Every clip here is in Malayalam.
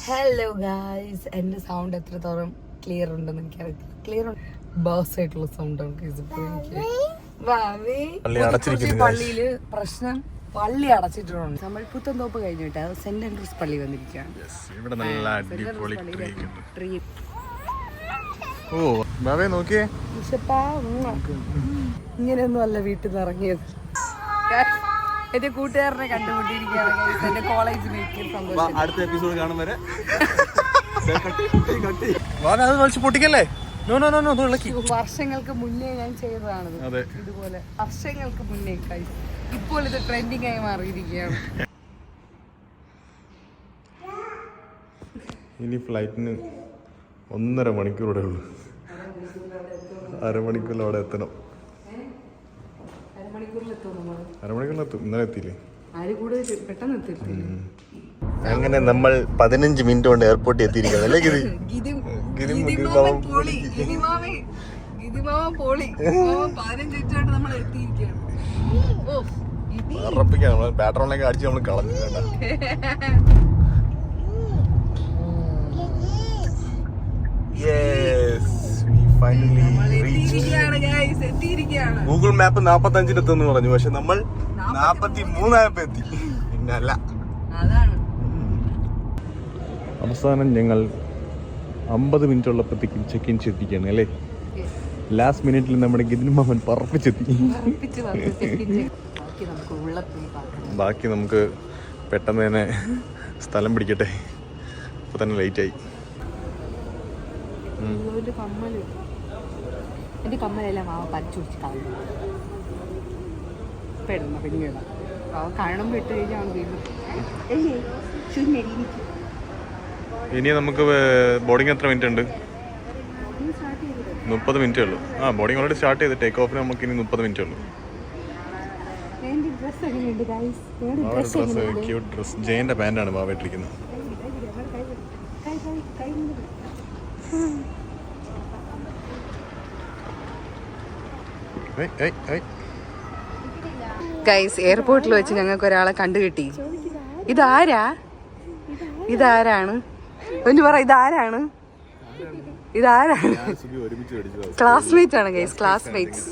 ഹലോ ഗായ്സ്, എന്റെ സൗണ്ട് എത്രത്തോളം ക്ലിയർ ഉണ്ടെന്ന് എനിക്കറിയില്ല. ക്ലിയർ ബേഴ്സ് ആയിട്ടുള്ള സൗണ്ട് പള്ളിയില് പ്രശ്നം. പള്ളി അടച്ചിട്ടുണ്ട്. നമ്മൾ പുത്തൻതോപ്പ് കഴിഞ്ഞിട്ട് സെന്റ് ആൻഡ്രൂസ് പള്ളി വന്നിരിക്കുകയാണ്. ഇങ്ങനെയൊന്നും അല്ല വീട്ടിൽ നിന്ന് ഇറങ്ങിയത്. എന്റെ കൂട്ടുകാരനെ കണ്ടുമുട്ടിയിരിക്കുകയാണ്. എന്റെ കോളേജ് അടുത്ത എപ്പിസോഡ് കാണും വരെ പൊട്ടിക്കല്ലേ. വർഷങ്ങൾക്ക് മുന്നേ ഞാൻ ചെയ്തതാണത്. ഇതുപോലെ വർഷങ്ങൾക്ക് മുന്നേ. ഇപ്പോൾ ഇത് ട്രെൻഡിങ് ആയി മാറിയിരിക്കുകയാണ്. ഇനി ഫ്ലൈറ്റിന് 1.5 മണിക്കൂറൂടെ ഉള്ളു. അരമണിക്കൂറിൽ അവിടെ എത്തണം. അരമണിക്കൂറിലെത്തും. ഇന്നലെ എത്തിയില്ലേ? അങ്ങനെ നമ്മൾ 15 മിനിറ്റ് കൊണ്ട് എയർപോർട്ടിൽ എത്തിയിരിക്കുന്നത് അല്ലേ? പെട്രോളിനൊക്കെ അടിച്ച് നമ്മൾ കളഞ്ഞു. ഗൂഗിൾ മാപ്പ് 45 എത്തുന്നു പറഞ്ഞു, പക്ഷെ നമ്മൾ 43 എത്തി. പിന്നല്ല, അവസാനം ഞങ്ങൾ 50 മിനിറ്റ് ഉള്ളപ്പോഴത്തേക്കും ചെക്ക് ഇൻ ചെയ്തിരിക്കുകയാണ് അല്ലേ? ലാസ്റ്റ് മിനിറ്റിൽ നമ്മുടെ ഗിദിൻ മാമൻ പറപ്പിച്ചെത്തി. ബാക്കി നമുക്ക് പെട്ടെന്ന് തന്നെ സ്ഥലം പിടിക്കട്ടെ. ഇപ്പൊ തന്നെ ലേറ്റ് ആയി. എന്റെ കമ്മലെല്ലാം മാവ പറിച്ചുടിച്ച് കളഞ്ഞു. കാണുമ്പോ ഇട്ട് കഴിഞ്ഞാണ് വീണ്ടും. ഇനി നമുക്ക് ബോർഡിങ് എത്ര മിനിറ്റ് ഉണ്ട്? 30 മിനിറ്റേ ഉള്ളൂ. ബോർഡിങ് ഓൾറെഡി സ്റ്റാർട്ട് ചെയ്ത്. ടേക്ക് ഓഫിന് നമുക്ക് ഇനി 30 മിനിറ്റേ ഉള്ളൂ. Cute dress. ജയന്റെ പാന്റാണ് ബാബയിട്ടിരിക്കുന്നത്. ഗൈസ്, എയർപോർട്ടിൽ വെച്ച് ഞങ്ങൾക്ക് ഒരാളെ കണ്ടുകിട്ടി. ഇതാരാണ് ഒന്ന് പറ. ഇതാരാണ്? ക്ലാസ്മേറ്റ് ആണ് ഗൈസ്, ക്ലാസ്മേറ്റ്സ്.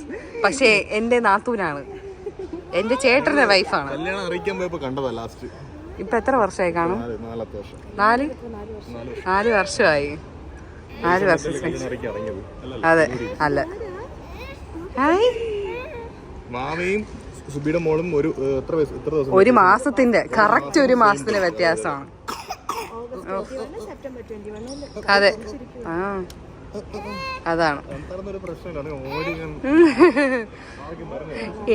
പക്ഷേ എന്റെ നാത്തൂനാണ്, എന്റെ ചേട്ടന്റെ വൈഫാണ്. ഇപ്പൊ എത്ര വർഷമായി കാണും? 4 വർഷമായി. 4 വർഷം. അതെ, അല്ല. ഒരു മാസത്തിന്റെ കറക്റ്റ് 1 മാസത്തിന്റെ വ്യത്യാസമാണ്. അതെ, അതാണ്.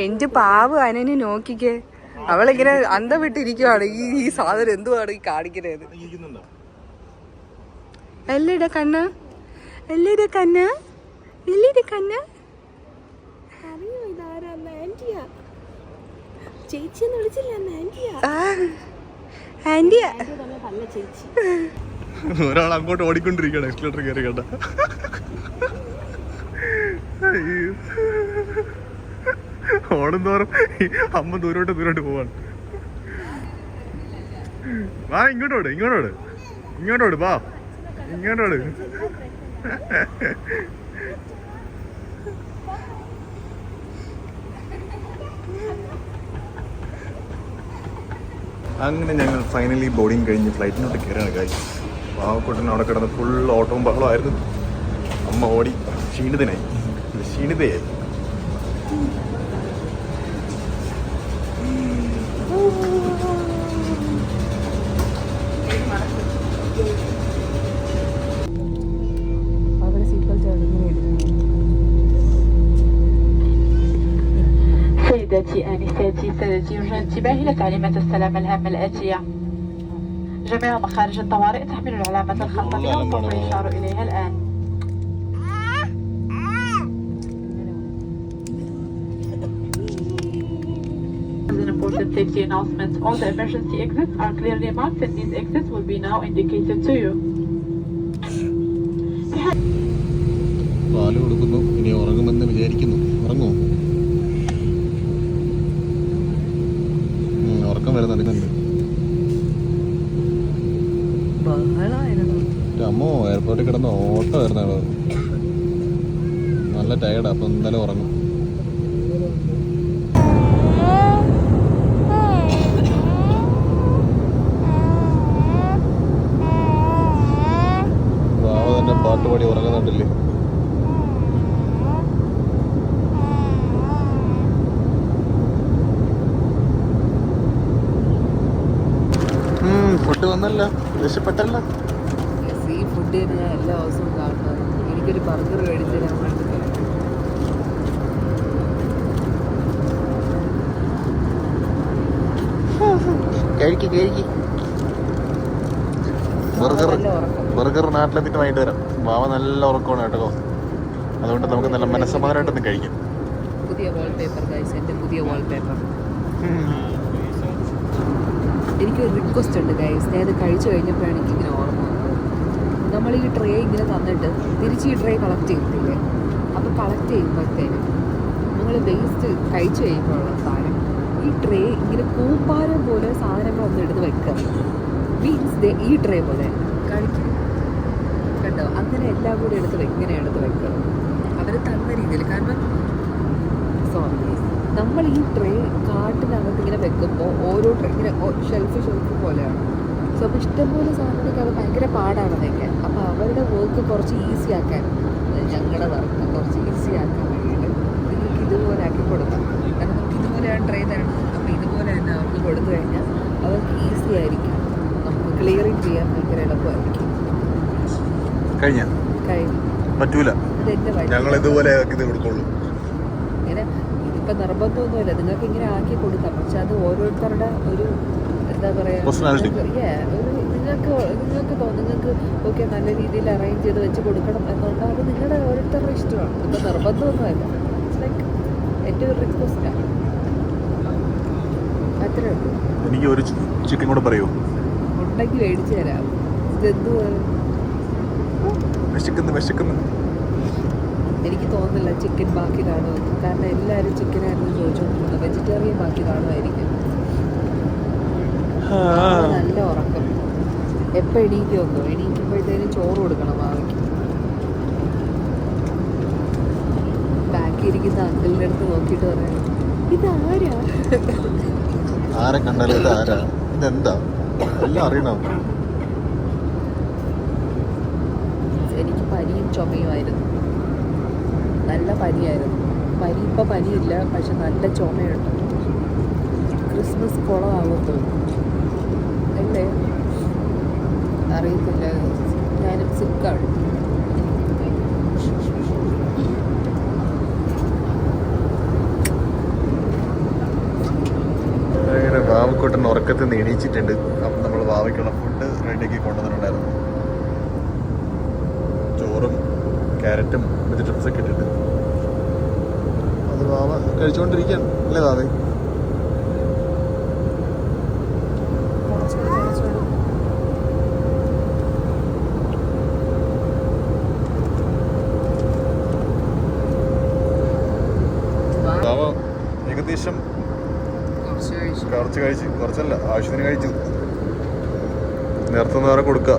എന്റെ പാവ് അനന് നോക്കിക്കേ, അവളിങ്ങനെ അന്തം വിട്ടിരിക്കുവാണ്. ഈ സാധനം എന്തുവാണ് ഈ കാണിക്കുന്നത്? എല്ലിട കണ്ണ, എല്ലിട കണ്ണ, എല്ലിട കണ്ണ. ഒരാൾ അങ്ങോട്ട് ഓടിക്കൊണ്ടിരിക്കുകയാണ് എക്സ്ലേറ്റർ കയറി. കേട്ട ഓടുന്തോറും അമ്മ ദൂരോട്ട് പോവാണ്. വാ, ഇങ്ങോട്ടോട് വാ, ഇങ്ങോട്ടോട്. അങ്ങനെ ഞങ്ങൾ ഫൈനലി ബോർഡിങ് കഴിഞ്ഞ് ഫ്ലൈറ്റിനോട്ട് കയറാണ് കാര്യം. പാവക്കുട്ടൻ അവിടെ കിടന്ന് ഫുൾ ഓട്ടവും ബഹളമായിരുന്നു. അമ്മ ഓടി ക്ഷീണിതയായി. سيداتي آنساتي سادتي يرجى الانتباه إلى تعليمات السلامة الهامة الآتية. جميع مخارج الطوارئ تحمل العلامة الخاصة بها وسوف يشار إليها الآن. As an important safety announcement, all the emergency exits are clearly marked and these exits will be now indicated to you. പാല് കൊടുക്കുന്നു. ഇനി ഉറങ്ങുമെന്ന് വിചാരിക്കുന്നു. ഉറങ്ങുമോ? ഉറക്കം വരുന്നുണ്ട്. ബഹള അമ്മോ എയർപോർട്ടിൽ കിടന്ന് ഓട്ടോ വരുന്നതാണ്. നല്ല ടയർഡാ, അപ്പം എന്തായാലും ഉറങ്ങും. വാവ തന്നെ പാട്ട് പാടി ഉറങ്ങുന്നുണ്ടല്ലേ. ഫുഡ് വന്നല്ല, രക്ഷപ്പെട്ടല്ല. ഈ ഫുഡ് ഞാൻ എല്ലാ ദിവസവും കാണുന്നത്. എനിക്കൊരു ബർഗർ മേടിച്ച് തരാൻ വേണ്ടി ബർഗർ നാട്ടിലെത്തിട്ട് വൈകിട്ട് വരാം. വാവ നല്ല ഉറക്കമാണ് കേട്ടോ, അതുകൊണ്ട് നമുക്ക് നല്ല മനസ്സമാധാനമായിട്ടൊന്ന് കഴിക്കാം. പുതിയ വാൾപേപ്പർ ഗൈസ്, എൻ്റെ പുതിയ വാൾപേപ്പർ. എനിക്കൊരു റിക്വസ്റ്റ് ഉണ്ട് ഗൈസ്. ഞാൻ ഇത് കഴിച്ചു കഴിഞ്ഞപ്പോഴാണ് എനിക്കിങ്ങനെ ഓർമ്മ വന്നത്. നമ്മൾ ഈ ട്രേ ഇങ്ങനെ തന്നിട്ട് തിരിച്ച് ഈ ട്രേ കളക്ട് ചെയ്തില്ലേ? അപ്പോൾ കളക്ട് ചെയ്യുമ്പോഴത്തേനും നിങ്ങൾ വേസ്റ്റ് കഴിച്ചു കഴിയുമ്പോഴുള്ള സാധനം ഈ ട്രേ ഇങ്ങനെ കൂമ്പാരം പോലെ സാധനങ്ങളൊന്നും എടുത്ത് വെക്കുക. മീൻസ് ഈ ട്രേ പോലെ കഴിക്കും കേട്ടോ. അങ്ങനെ എല്ലാം കൂടി ഇങ്ങനെ എടുത്ത് വെക്കുക അവർ തന്ന രീതിയിൽ. കാരണം നമ്മൾ ഈ ട്രേ കാട്ടിനകത്ത് ഇങ്ങനെ വെക്കുമ്പോൾ ഓരോ ട്രേ ഇങ്ങനെ ഷെൽഫ് പോലെയാണ്. സോ അപ്പോൾ ഇഷ്ടംപോലെ സാധനങ്ങൾക്ക് അത് ഭയങ്കര പാടാണ് വയ്ക്കാൻ. അപ്പോൾ അവരുടെ വർക്ക് കുറച്ച് ഈസി ആക്കാൻ, ഞങ്ങളുടെ വർക്ക് കുറച്ച് ഈസി ആക്കാൻ വേണ്ടിയിട്ട് നിങ്ങൾക്ക് ഇതുപോലെ ആക്കി കൊടുക്കാം. കാരണം നമുക്ക് ഇതുപോലെയാണ് ട്രേ തരണം. അപ്പോൾ ഇതുപോലെ തന്നെ അവർക്ക് കൊടുത്തു കഴിഞ്ഞാൽ അവർക്ക് ഈസി ആയിരിക്കും, നമുക്ക് ക്ലിയറിങ് ചെയ്യാൻ ഭയങ്കര എളുപ്പമായിരിക്കും. കഴിഞ്ഞു പറ്റൂല, ഞങ്ങൾ ഇതുപോലെ ഇങ്ങനെ. ഇപ്പം നിർബന്ധമൊന്നുമില്ല, നിങ്ങൾക്ക് ഇങ്ങനെ ആക്കി കൊടുക്കാം. പക്ഷെ അത് ഓരോരുത്തരുടെ ഒരു എന്താ പറയുക, നിങ്ങൾക്ക് ഓക്കെ നല്ല രീതിയിൽ അറേഞ്ച് ചെയ്ത് വെച്ച് കൊടുക്കണം എന്നുണ്ട്. അത് നിങ്ങളുടെ ഓരോരുത്തരുടെ ഇഷ്ടമാണ്. ഇപ്പം നിർബന്ധമൊന്നുമല്ല. ലൈക്ക് എൻ്റെ ഒരു റിക്വസ്റ്റാണ്, അത്രേ ഉള്ളൂ. എനിക്ക് ഒരു ചിക്കൻ കൂടെ പറയൂ. ഉണ്ടെങ്കിൽ മേടിച്ചു തരാം. ഇതെന്തുപോലെ വിശക്കുന്നു. എനിക്ക് തോന്നുന്നില്ല ചിക്കൻ ബാക്കി കാണുമെന്ന്. കാരണം എല്ലാവരും ചിക്കനായിരുന്നു ചോദിച്ചുകൊണ്ടിരുന്നത്. വെജിറ്റേറിയൻ ബാക്കി കാണുമായിരിക്കും. നല്ല ഉറക്കം. എപ്പോൾ എണീക്കുമോ? എണീക്കുമ്പോഴത്തേനും ചോറ് കൊടുക്കണം മാവയ്ക്ക്. ബാക്കി ഇരിക്കുന്ന അങ്കിളിൻ്റെ അടുത്ത് നോക്കിയിട്ട് പറയാം, ഇതാരാ? ആരെ കണ്ടാലും ഇതാരാ, ഇതെന്താ എല്ലാം അറിയണം. എനിക്ക് പനിയും ചുമയുമായിരുന്നു. നല്ല പനിയായിരുന്നു. ഇപ്പം പനിയില്ല, പക്ഷെ നല്ല ചുമയുണ്ട്. ക്രിസ്മസ് കുളമാകുമ്പോൾ അല്ലേ അറിയത്തില്ല. ഞാനും സിക്കാണ്. അങ്ങനെ വാവക്കൂട്ടൻ ഉറക്കത്തിൽ നിന്ന് എണീച്ചിട്ടുണ്ട്. അപ്പം നമ്മൾ വാവയ്ക്കുള്ള ഫുഡ് റെഡിയാക്കി കൊണ്ടുവന്നിട്ടുണ്ടായിരുന്നു. ചോറും ക്യാരറ്റും വെജിറ്റബിൾസ് ഒക്കെ ഇട്ടിട്ട് അത് വാവ കഴിച്ചുകൊണ്ടിരിക്കുകയാണ് അല്ലേ വാവേ? വാവ ഏകദേശം കുറച്ചല്ല, ആവശ്യത്തിന് കഴിച്ചു. നേരത്തെ നേരെ കൊടുക്കുക.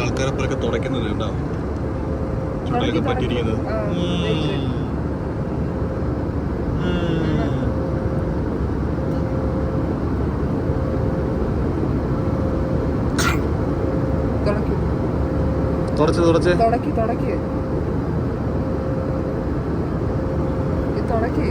ആൾക്കാരപ്പുറൊക്കെ തുടയ്ക്കുന്നത് കേട്ടോ, ചുടലൊക്കെ പറ്റിയിരിക്കുന്നത്. തുടക്കി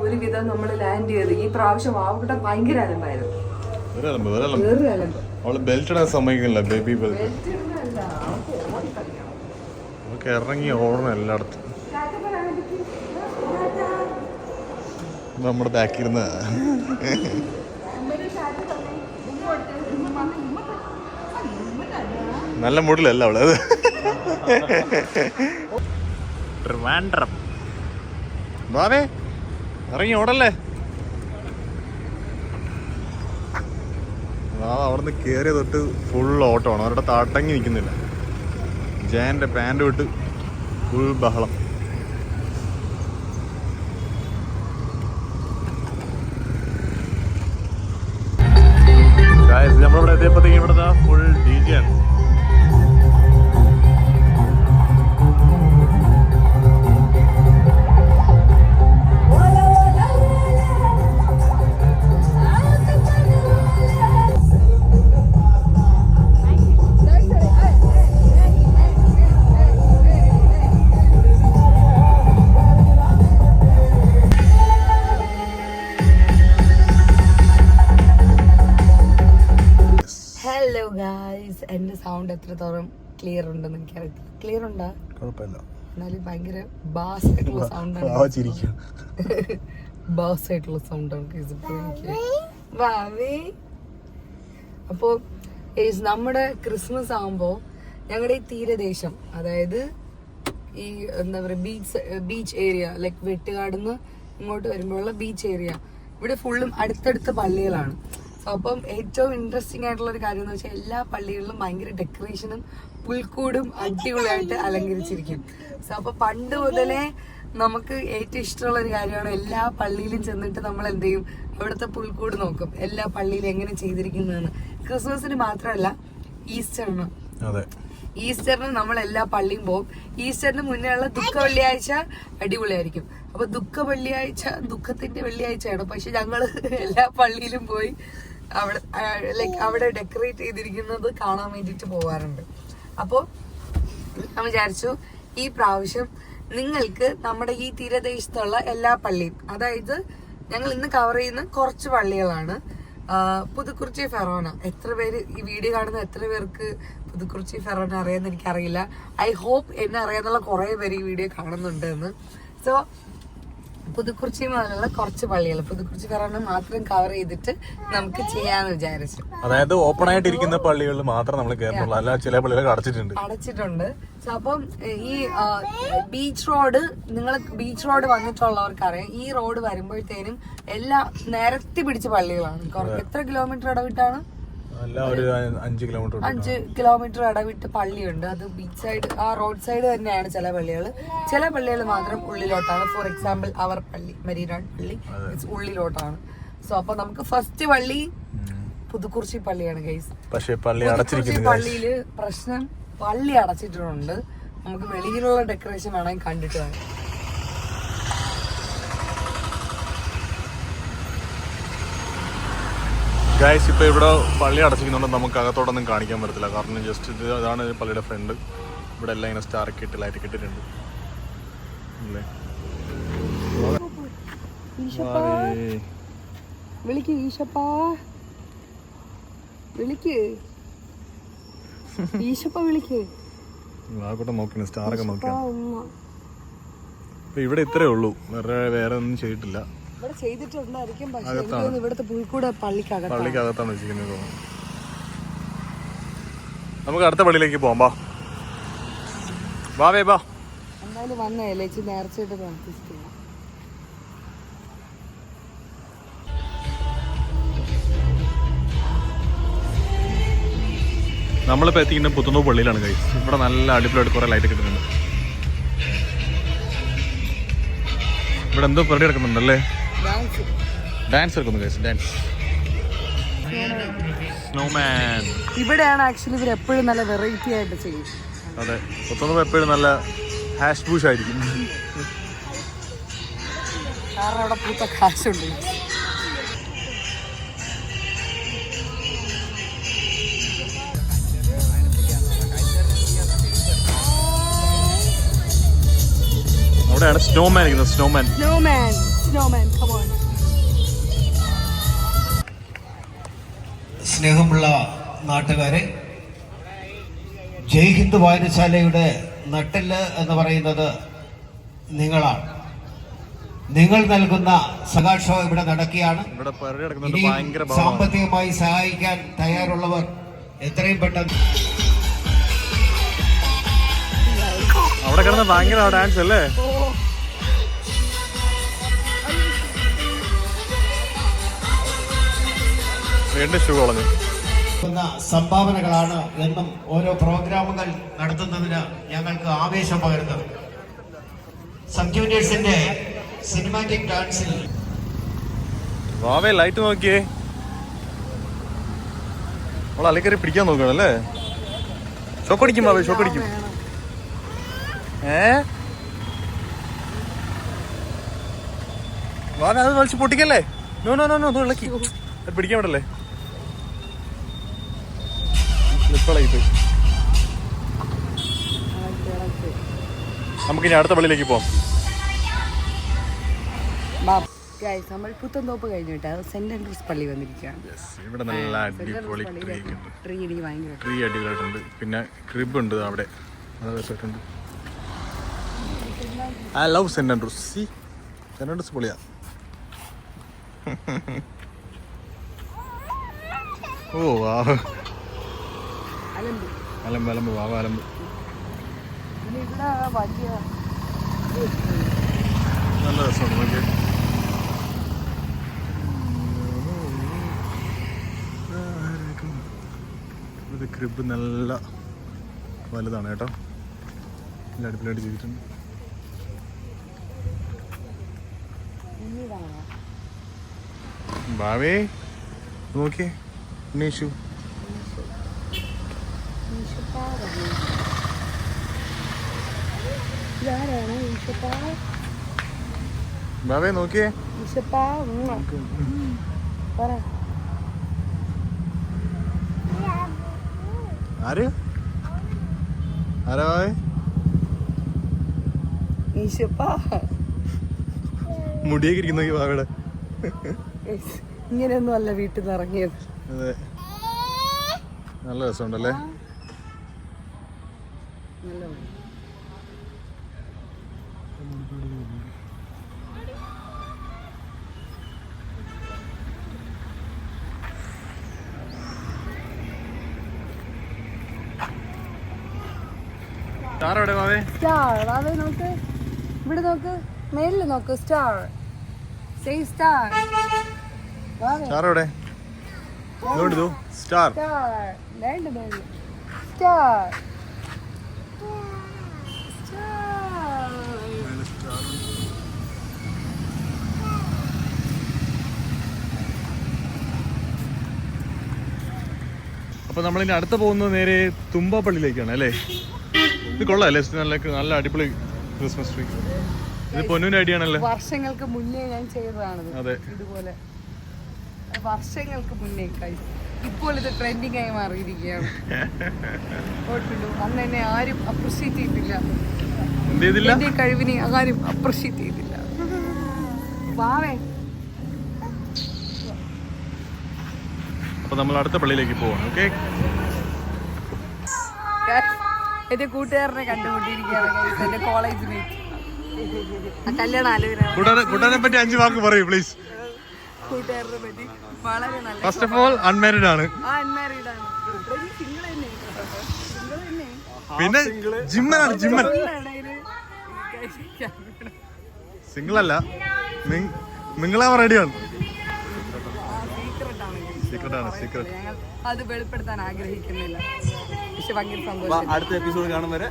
ഒരുവിധം നമ്മൾ ലാൻഡ് ചെയ്ത്. ഈ പ്രാവശ്യം വാവക്കൂട്ട ഭയങ്കര അലമ്പായിരുന്നു. ബെൽറ്റ് ഇടാൻ സമ്മതിക്കുന്നില്ല. ബേബി ബെൽറ്റ് ഇറങ്ങി ഓടണം എല്ലായിടത്തും. നമ്മുടെ ബാക്കിരുന്ന നല്ല മൂഡിലല്ല അവള്. ട്രിവാൻഡ്രം ബാവേ ഇറങ്ങി ഓടല്ലേ. അവിടുന്ന് കയറിയ തൊട്ട് ഫുൾ ഓട്ടമാണ്. അവരുടെ താട്ടങ്ങി നിൽക്കുന്നില്ല. ജയന്റെ പാൻറ് വിട്ട് ഫുൾ ബഹളം. നമ്മളിവിടെ എത്തിയപ്പോഴത്തേക്കും ഇവിടുത്തെ ഫുൾ DJ ആണ്. ഹലോ ഗായ്സ്, എൻ്റെ സൗണ്ട് എത്രത്തോളം ക്ലിയർ ഉണ്ടെന്ന് എനിക്കറിയില്ല. ക്ലിയർ ഉണ്ടാ? കുഴപ്പമില്ല. എന്നാലും ഭയങ്കര ബാസ് ആയിട്ടുള്ള സൗണ്ടാണ്. ബാസ് ആയിട്ടുള്ള സൗണ്ടാണ് അപ്പോൾ നമ്മുടെ ക്രിസ്മസ് ആകുമ്പോൾ ഞങ്ങളുടെ ഈ തീരദേശം, അതായത് ഈ എന്താ പറയുക ബീച്ച് ഏരിയ, ലൈക്ക് വെട്ടുകാടുന്ന് ഇങ്ങോട്ട് വരുമ്പോഴുള്ള ബീച്ച് ഏരിയ, ഇവിടെ ഫുള്ളും അടുത്തടുത്ത പള്ളികളാണ്. അപ്പം ഏറ്റവും ഇൻട്രസ്റ്റിംഗ് ആയിട്ടുള്ള ഒരു കാര്യം എന്ന് വെച്ചാൽ എല്ലാ പള്ളികളിലും ഭയങ്കര ഡെക്കറേഷനും പുൽക്കൂടും അടിപൊളിയായിട്ട് അലങ്കരിച്ചിരിക്കും. സോ അപ്പൊ പണ്ട് മുതലേ നമുക്ക് ഏറ്റവും ഇഷ്ടമുള്ള ഒരു കാര്യമാണ് എല്ലാ പള്ളിയിലും ചെന്നിട്ട് നമ്മൾ എന്ത് ചെയ്യും, അവിടുത്തെ പുൽക്കൂട് നോക്കും, എല്ലാ പള്ളിയിലും എങ്ങനെ ചെയ്തിരിക്കുന്നതെന്ന്. ക്രിസ്മസിന് മാത്രമല്ല, ഈസ്റ്ററിന് ഈസ്റ്ററിന് നമ്മൾ എല്ലാ പള്ളിയും പോകും. ഈസ്റ്ററിന് മുന്നേ ഉള്ള ദുഃഖ വെള്ളിയാഴ്ച അടിപൊളിയായിരിക്കും. അപ്പൊ ദുഃഖ വെള്ളിയാഴ്ച ദുഃഖത്തിന്റെ വെള്ളിയാഴ്ചയാണ്. പക്ഷെ ഞങ്ങള് എല്ലാ പള്ളിയിലും പോയി അവിടെ ലൈക്ക് അവിടെ ഡെക്കറേറ്റ് ചെയ്തിരിക്കുന്നത് കാണാൻ വേണ്ടിട്ട് പോവാറുണ്ട്. അപ്പോൾ ഞാൻ വിചാരിച്ചു ഈ പ്രാവശ്യം നിങ്ങൾക്ക് നമ്മുടെ ഈ തീരദേശത്തുള്ള എല്ലാ പള്ളിയും, അതായത് ഞങ്ങൾ ഇന്ന് കവർ ചെയ്യുന്ന കുറച്ച് പള്ളികളാണ്. പുതുക്കുറിച്ചി ഫെറോന, എത്ര പേര് ഈ വീഡിയോ കാണുന്ന എത്ര പേർക്ക് പുതുക്കുറിച്ചി ഫെറോന അറിയാമെന്ന് എനിക്കറിയില്ല. ഐ ഹോപ്പ് എന്നെ അറിയാന്നുള്ള കുറെ പേര് ഈ വീഡിയോ കാണുന്നുണ്ട് എന്ന്. സോ പുതുക്കുറിച്ചി മുതലുള്ള കുറച്ച് പള്ളികൾ പുതുക്കുറിച്ചി ഫെറോന മാത്രം കവർ ചെയ്തിട്ട് നമുക്ക് ചെയ്യാന്ന് വിചാരിച്ചു. അതായത് ഓപ്പൺ ആയിട്ടിരിക്കുന്ന പള്ളികളിൽ മാത്രം നമ്മൾ കയറുന്നുള്ളൂ, അല്ല ചില പള്ളികൾ അടച്ചിട്ടുണ്ട്. സോ അപ്പം ഈ ബീച്ച് റോഡ്, നിങ്ങൾ ബീച്ച് റോഡ് വന്നിട്ടുള്ളവർക്കറിയാം, ഈ റോഡ് വരുമ്പോഴത്തേനും എല്ലാം നിരത്തി പിടിച്ച പള്ളികളാണ്. എത്ര കിലോമീറ്റർ ഇടവിട്ടാണ്? 5 കിലോമീറ്റർ ഇടവിട്ട് പള്ളിയുണ്ട്. അത് ബീച്ച് സൈഡ്, ആ റോഡ് സൈഡ് തന്നെയാണ് ചില പള്ളികൾ. ചില പള്ളികൾ മാത്രം ഉള്ളിലോട്ടാണ്. ഫോർ എക്സാമ്പിൾ അവർ പള്ളി, മരീനാട് പള്ളി ഉള്ളിലോട്ടാണ്. സോ അപ്പൊ നമുക്ക് ഫസ്റ്റ് പള്ളി പുതുക്കുറിച്ചി പള്ളിയാണ് ഗൈസ്. പക്ഷേ പള്ളിയില് പ്രശ്നം, പള്ളി അടച്ചിട്ടുണ്ട്. നമുക്ക് വെളിയിലുള്ള ഡെക്കറേഷൻ വേണമെങ്കിൽ കണ്ടിട്ട് വേണം. ഗൈസ് ഇപ്പോൾ ഇവിടെ പള്ളി അടച്ചിരിക്കുന്നുണ്ട്, നമുക്ക് അകത്തോടൊന്നും കാണിക്കാൻ പറ്റത്തില്ല. കാരണം ജസ്റ്റ് ഇതാണ് പള്ളിയുടെ ഫ്രണ്ട്. ഇവിടെ എല്ലാം ഇങ്ങനെ സ്റ്റാറൊക്കെ ഇട്ട് ലൈറ്റൊക്കെ ഇട്ടിട്ടുണ്ട് അല്ലേ. വിളിക്ക് ഈശപ്പാ, വിളിക്ക് ഈശപ്പ, വിളിക്ക്. ആകട്ടെ നോക്കി സ്റ്റാറൊക്കെ നോക്കിയാ. ഇവിടെ ഇത്രേ ഉള്ളൂ, വേറെ ഒന്നും ചെയ്തിട്ടില്ല. ഇവിടെ ചെയ്തിട്ടുണ്ടായിരിക്കും, പക്ഷേ ഇവിടുത്തെ പുൽക്കൂട് പള്ളിക്കകത്താണ് വെച്ചിരിക്കുന്നത്. നമുക്ക് അടുത്ത പള്ളിയിലേക്ക് പോവാം. ബാ എന്തായാലും വന്നേ ചേച്ചി, നേർച്ചയായിട്ട് പ്രാർത്ഥിച്ചിട്ടില്ല. നമ്മളിപ്പോൾ എത്തിക്കുന്ന പുത്തുന്നൂർ പള്ളിയിലാണ് ഗൈസ്. ഇവിടെ നല്ല അടിപൊളിയായിട്ട് കുറേ ലൈറ്റ് കിട്ടുന്നുണ്ട്. ഇവിടെ എന്തോ പരിപാടി നടക്കുന്നുണ്ടല്ലേ, ഡാൻസ് എടുക്കുന്നു ഗൈസ്, ഡാൻസ്. സ്നോമാൻ ഇവിടെയാണ് ആക്ച്വലി ഇവർ എപ്പോഴും നല്ല വെറൈറ്റി ആയിട്ട് ചെയ്യും. അതെ, പുത്തുന്നൂർ എപ്പോഴും നല്ല ഹാഷ് ബൂഷ് ആയിരിക്കും, കാരണം അവിടെ പൂത്ത കാശുണ്ട്. അവിടെയാണ് സ്നോമാൻ ഇരിക്കുന്നത്. Snowman come on. സ്നേഹമുള്ള നാട്ടുകാരെ, ജയ് ഹിന്ദ് വായനശാലയുടെ നട്ടെല്ല് എന്ന് പറയുന്നത് നിങ്ങളാണ്. നിങ്ങൾ നൽകുന്ന സഹായം ഇവിടെ നടക്കുകയാണ്. സാമ്പത്തികമായി സഹായിക്കാൻ തയ്യാറുള്ളവർ എത്രയും പെട്ടെന്ന് അവിടെ കിടന്ന് ഭയങ്കര ഡാൻസ് അല്ലേ? വീണ്ടും ഷൂ കളഞ്ഞു. സംഭാവനകളാണ് എന്നും ഓരോ പ്രോഗ്രാമുകൾ നടത്തുന്നതിന് ഞങ്ങൾക്ക് ആവേശം പകരുന്നത്. സബ്ക്യൂനിയേഴ്സിന്റെ സിനിമാറ്റിക് ഡാൻസിൽ വാവേ ലൈറ്റ് നോക്കിയേ. അവൾ അലക്കറി പിടിക്കാൻ നോക്കണം അല്ലേ? ഷോക്കടിക്കും വാവേ, ഷോക്കടിക്കും. വാവേ അത് വലിച്ച് പൊട്ടിക്കല്ലേ? നോ നോ നോ നോ, ഇളക്കി അത് പിടിക്കാൻ വിടല്ലേ? നമുക്കിനി അടുത്ത പള്ളിയിലേക്ക് പോവാം. നമ്മൾ പുത്തൻതോപ്പ് കഴിഞ്ഞിട്ട് സെന്റ് ആൻഡ്രൂസ് പള്ളി വന്നിരിക്കുകയാണ്. ഇവിടെ നല്ല അടിപൊളി ട്രീ എനിക്ക് ഭയങ്കര ട്രീ അടിപൊളിയായിട്ടുണ്ട്. പിന്നെ ക്രിബ് ഉണ്ട് അവിടെ, അത് രസമായിട്ടുണ്ട്. I love Saint Andrews. Saint Andrews പൊളിയാ. ഓ വാ, അലമ്പ് അലമ്പ് വാവ അലമ്പ്. നല്ല രസമുണ്ട് നോക്കിയേ. ഇത് ക്രിബ് നല്ല വലുതാണ് കേട്ടോ, നല്ല അടിപൊളിയായിട്ട് ചെയ്തിട്ടുണ്ട്. ബാവേ നോക്കിയേ, ഉണ്ണീഷു ബാവേ നോക്കിയേ. ആര് ആരാ ബാവേ? മുടിയൊക്കെ ഇരിക്കുന്ന ബാവയുടെ. ഇങ്ങനെയൊന്നും അല്ല വീട്ടിൽ നിന്ന് ഇറങ്ങിയത്. അതെ, നല്ല രസമുണ്ടല്ലേ? സ്റ്റാർ എവിടെ ബാവേ? സ്റ്റാർ ബാവേ നോക്ക്, ഇവിടെ നോക്ക്, മേലിൽ നോക്ക്. സ്റ്റാർ സ്റ്റാർ സ്റ്റാർ എവിടെ? Star star. അപ്പൊ നമ്മളിനി അടുത്ത പോകുന്നത് നേരെ തുമ്പ പള്ളിയിലേക്കാണ് അല്ലേ? ഇത് കൊള്ളാല്ലേ? നല്ല അടിപൊളി ക്രിസ്മസ് ട്രീ. ഇത് പൊന്നൂന്റെ ഐഡിയ ആണല്ലോ. വർഷങ്ങൾക്ക് മുന്നേ ഞാൻ ചെയ്തതാണ്. അതെ, ഇതുപോലെ വർഷങ്ങൾക്ക് മുന്നേ. ഇപ്പോൾ ഇത് ട്രെൻഡിങ് ആയി മാറിയിരിക്കുകയാണ്. അന്ന് എന്നെ ആരും അപ്രിഷ്യേറ്റ് ചെയ്തില്ല, എന്റെ കഴിവിനെ ആരും അപ്രിഷ്യേറ്റ് ചെയ്തില്ല. വാവേ. അപ്പൊ നമ്മൾ അടുത്ത പള്ളിയിലേക്ക് പോവാണ്. ഓക്കെ, എന്റെ കൂട്ടുകാരനെ കണ്ടുമുട്ടിയിരിക്കുകയാണ്, എന്റെ കോളേജ് മേറ്റ്. കല്യാണം ആലോചന. കൂട്ടുകാരനെ പറ്റി 5 വാക്ക് പറയൂ പ്ലീസ്. കൂട്ടുകാരനെ പറ്റി വളരെ നല്ല. ഫസ്റ്റ് ഓഫ് ഓൾ അൺമാരീഡ് ആണ്. അൺമാരീഡ് ആണ്. പിന്നെ ജിമ്മനാണ്, ജിമ്മൻ. സിംഗിൾ അല്ല, നിങ്ങളാവാൻ റെഡിയാണ്. സീക്രട്ട്. അത് വെളിപ്പെടുത്താൻ ആഗ്രഹിക്കുന്നില്ല, പക്ഷെ ഭയങ്കര സന്തോഷം. അടുത്ത എപ്പിസോഡ് കാണും വരെ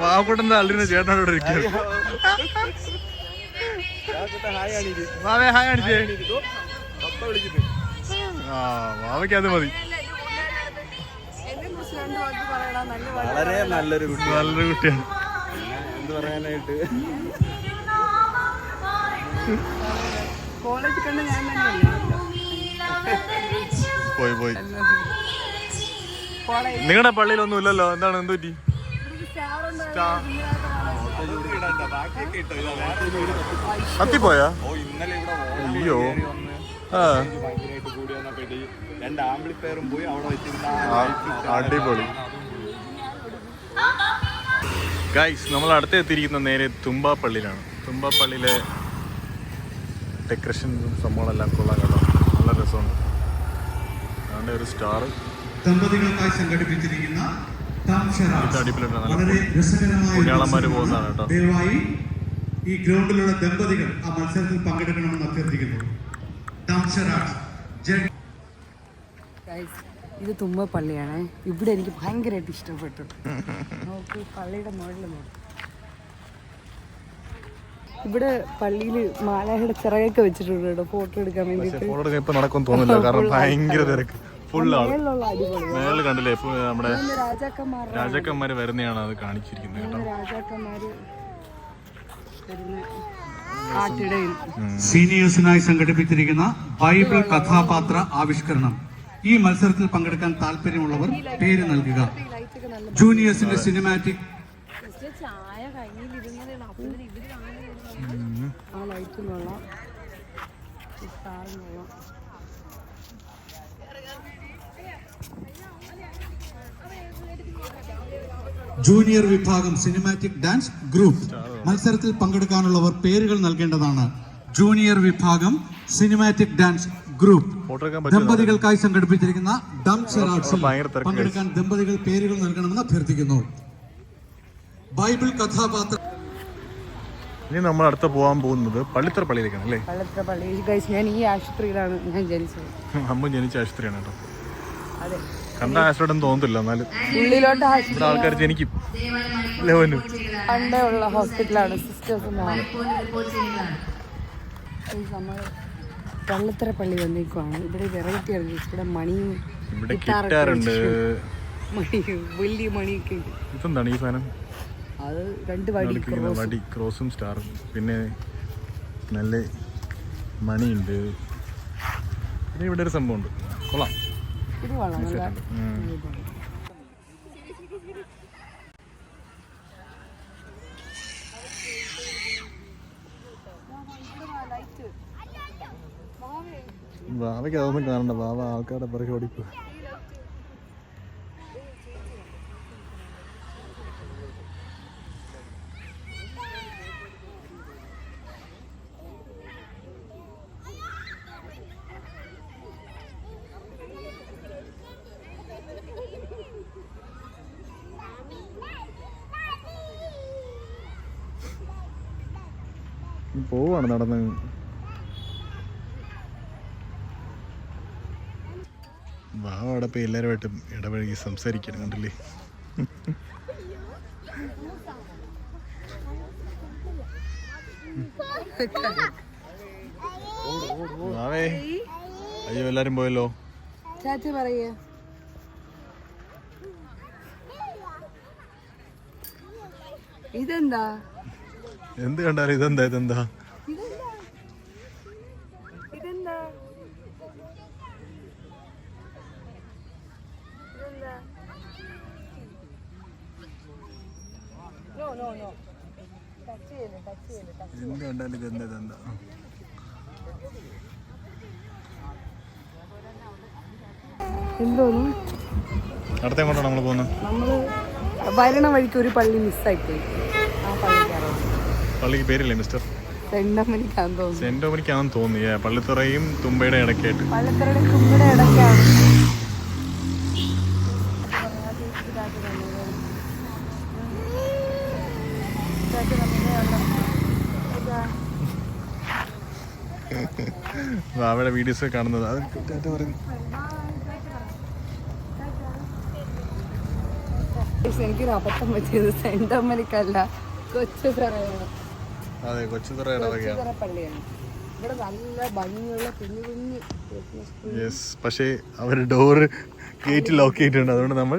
വാവക്കൂട്ടന്റെ അള്ളിനെ ചേട്ടനോട് ഇരിക്കുകയാണ്. ഹായ് അടിച്ചേ. ആ വാവയ്ക്ക് അത് മതി. വളരെ നല്ലൊരു കുട്ടിയാണ്. എന്ത് പറയാനായിട്ട്. കോളേജ് കണ്ട് ഞാൻ തന്നെയല്ലേ പോയി. നിങ്ങളുടെ പള്ളിയിലൊന്നും ഇല്ലല്ലോ, എന്താണ്? എന്ത് പറ്റി? കത്തിപ്പോയാ? അയ്യോ. അടിപൊളി. ഗൈസ്, നമ്മൾ അടുത്ത് എത്തിയിരിക്കുന്ന നേരെ തുമ്പ പള്ളിയിലാണ്. തുമ്പ പള്ളിയിലെ ഡെക്കറേഷൻ സംഭവങ്ങളെല്ലാം കൊള്ളാൻ കേട്ടോ, നല്ല രസമുണ്ട്. അതുകൊണ്ട് ഒരു സ്റ്റാർ ദമ്പതികൾക്കായി സംഘടിപ്പിച്ചിരിക്കുന്ന വളരെ രസകരമായ പുണ്യാളന്മാര് പോകുന്നതാണ് കേട്ടോ. ദയവായി ഈ ഗ്രൗണ്ടിലുള്ള ദമ്പതികൾ ആ മത്സരത്തിൽ പങ്കെടുക്കണമെന്ന് അഭ്യർത്ഥിക്കുന്നു. ഇത് തുമ്പ പള്ളിയാണ്. ഇവിടെ എനിക്ക് ഭയങ്കരമായിട്ട് ഇഷ്ടപ്പെട്ടു. നോക്ക് പള്ളിയുടെ മുകളിൽ നോക്ക്. ഇവിടെ പള്ളിയിൽ മാലാഹയുടെ ചിറകൊക്കെ വെച്ചിട്ടുണ്ട് കേട്ടോ ഫോട്ടോ എടുക്കാൻ വേണ്ടിട്ട്. ഫോട്ടോ എടുക്കാൻ ഇപ്പൊ നടക്കും തോന്നില്ല, കാരണം ഭയങ്കര തിരക്ക്. ഫുൾ ആള് അടിപൊളി മേളിൽ കണ്ടില്ലേ, നമ്മുടെ രാജാക്കന്മാരുടെ രാജാക്കന്മാര് വരുന്നതാണ് അത് കാണിച്ചിരിക്കുന്നത് കേട്ടോ. രാജാക്കന്മാര് ആട്ടിടയിൽ സീനിയേഴ്സിനായി സംഘടിപ്പിച്ചിരിക്കുന്ന ബൈബിൾ കഥാപാത്ര ആവിഷ്കരണം. ഈ മത്സരത്തിൽ പങ്കെടുക്കാൻ താല്പര്യമുള്ളവർ പേര് നൽകുക. ജൂനിയേഴ്സിന്റെ സിനിമാറ്റിക് ആ ലൈറ്റും കൊള്ളാം, സ്റ്റാറും കൊള്ളാം. ജൂനിയർ വിഭാഗം സിനിമാറ്റിക് ഡാൻസ് ഗ്രൂപ്പ് മത്സരത്തിൽ പങ്കെടുക്കാനുള്ളവർ പേരുകൾ നൽകേണ്ടതാണ്. ജൂനിയർ വിഭാഗം സിനിമാറ്റിക് ഡാൻസ് ഗ്രൂപ്പ് ദമ്പതികൾക്കായി സംഘടിപ്പിച്ചിരിക്കുന്ന ഡംസറാട്സിൽ പങ്കെടുക്കാൻ ദമ്പതികൾ പേരുകൾ നൽകണമെന്ന് അഭ്യർത്ഥിക്കുന്നു. ബൈബിൾ കഥാപാത്ര. ഇനി നമ്മൾ അടുത്ത പോകാൻ പോകുന്നത് പള്ളിത്തറ പള്ളിയിലേക്കാണ് അല്ലേ? പള്ളിത്തറ പള്ളി. ഞാൻ ഈ ആശുപത്രിയിലാണ് ഞാൻ ജനിച്ചത്. അമ്മ ജനിച്ച ആശുപത്രിയാണ് കേട്ടോ. അതെ, കണ്ട ആശുപത്രി തോന്നത്തില്ല, എന്നാലും ഉള്ളിലോട്ട് ഇവിടെ ആൾക്കാർ ജനിക്കും. പണ്ടേ ഉള്ള ഹോസ്പിറ്റലാണ്. സിസ്റ്റേഴ്സ് നമ്മൾ പള്ളിത്തറ പള്ളി വന്നേക്കുവാണ്. ഇവിടെ വെറൈറ്റി ആണ്. ഇവിടെ മണിയും ഇവിടെ ഗിറ്റാറുണ്ട്, മണി വലിയ മണിയൊക്കെ ഉണ്ട്. ഇതെന്താണ് ഈ സാധനം? അത് 2 വടി ക്രോസും സ്റ്റാറും, പിന്നെ നല്ല മണിയുണ്ട്. പിന്നെ ഇവിടെ ഒരു സംഭവമുണ്ട്, കൊള്ളാം. ഇത് കൊള്ളാം. ബാവയ്ക്ക് അതൊന്നും കാണണ്ട, ബാവ ആൾക്കാരുടെ പിറകെ ഓടിപ്പോ. പോവാണ് നടന്ന്. വാവ അവിടെ പോയി എല്ലാവരുമായിട്ടും ഇടപഴകി സംസാരിക്കണം, കണ്ടില്ലേ? വാവേ, അയ്യോ എല്ലാരും പോയല്ലോ. ചാച്ച പറയേ, ഇതെന്താ? എന്ത് കണ്ടാലും ഇതെന്താ ഇതെന്താ ഇതെന്താ? എന്ത് കണ്ടാലും ഇതെന്താ ഇതെന്താ? എന്തോന്നു? അടുത്ത എങ്ങോട്ടാണ് നമ്മൾ പോകുന്നത്? നമ്മള് വരണ വഴിക്ക് ഒരു പള്ളി മിസ്സായിപ്പോയി. ആ പള്ളിക്കാരോ പള്ളിക്ക് പേരില്ലേ മിസ്റ്റർ? സെന്റ് ഡൊമിനിക്കാന്ന് തോന്നുന്നു. സെന്റ് ഡൊമിനിക്കാണെന്ന് തോന്നി. പള്ളിത്തുറയും തുമ്പയുടെ ഇടയ്ക്കായിട്ട്. പള്ളിത്തറയുടെ തുമ്പയുടെ ഇടയ്ക്കാണ്. വാവയുടെ വീഡിയോസ് കാണുന്നത് അത് പറയുന്നു. എനിക്കൊരു അബദ്ധം പറ്റിയത് സെന്റ് ഡൊമിനിക്കല്ല, കൊച്ചുതറയാണ്. അതെ, കൊച്ചുതറ ഇടവകയാണ്. പള്ളിയാണ്. ഇവിടെ നല്ല ഭംഗിയുള്ള കുഞ്ഞു കുഞ്ഞു. യെസ്, പക്ഷേ അവർ ഡോറ് ഗേറ്റ് ലോക്ക് ചെയ്തിട്ടുണ്ട്, അതുകൊണ്ട് നമ്മൾ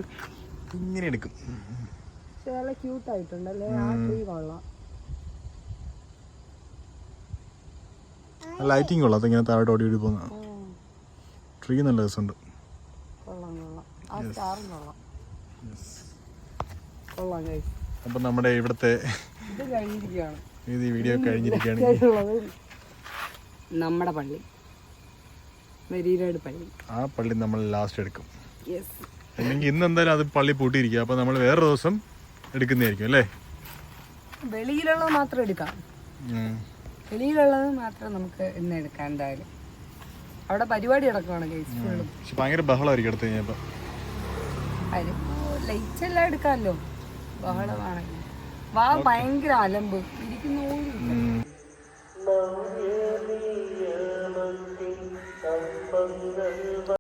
ഇങ്ങനെ എടുക്കും. നല്ല ക്യൂട്ടായിട്ടുണ്ടല്ലേ ആ ട്രീ. കൊള്ളാം. ലൈറ്റിംഗ് കൊള്ളാം, അതിങ്ങനെ താഴോട്ട് ഓടി ഓടി പോകുന്ന ട്രീ നല്ല രസമുണ്ട്. കൊള്ളാം കൊള്ളാം. ആ സ്റ്റാറും കൊള്ളാം. കൊള്ളാം ഗൈസ്. അപ്പം നമ്മുടെ ഇവിടുത്തെ ഇത് കഴിഞ്ഞിരിക്കുകയാണ്. ഇത് ഈ വീഡിയോ കഴിഞ്ഞിരിക്കുകയാണ്. നമ്മുടെ പള്ളി, മെരീനാട് പള്ളി. ആ പള്ളി നമ്മൾ ലാസ്റ്റ് എടുക്കും. യെസ്. അല്ലെങ്കിൽ ഇന്ന് എന്തായാലും അത് പള്ളി പൂട്ടിയിരിക്കുക, അപ്പോൾ നമ്മൾ വേറെ ദിവസം എടുക്കുന്നതായിരിക്കും അല്ലേ? വെളിയിലുള്ളത് മാത്രം എടുക്കാം. വെളിയിലുള്ളത് മാത്രം നമുക്ക് ഇന്ന് എടുക്കാം. എന്തായാലും അവിടെ പരിപാടി നടക്കുവാണ് ഗൈസ്. പക്ഷെ ഭയങ്കര ബഹളമായിരിക്കും എടുത്തു കഴിഞ്ഞപ്പോൾ. അതുപോലെ ലൈറ്റ് എല്ലാം എടുക്കാമല്ലോ ബഹളമാണെങ്കിൽ വാ ഭയങ്കര അലമ്പ് ഇരിക്കുന്നു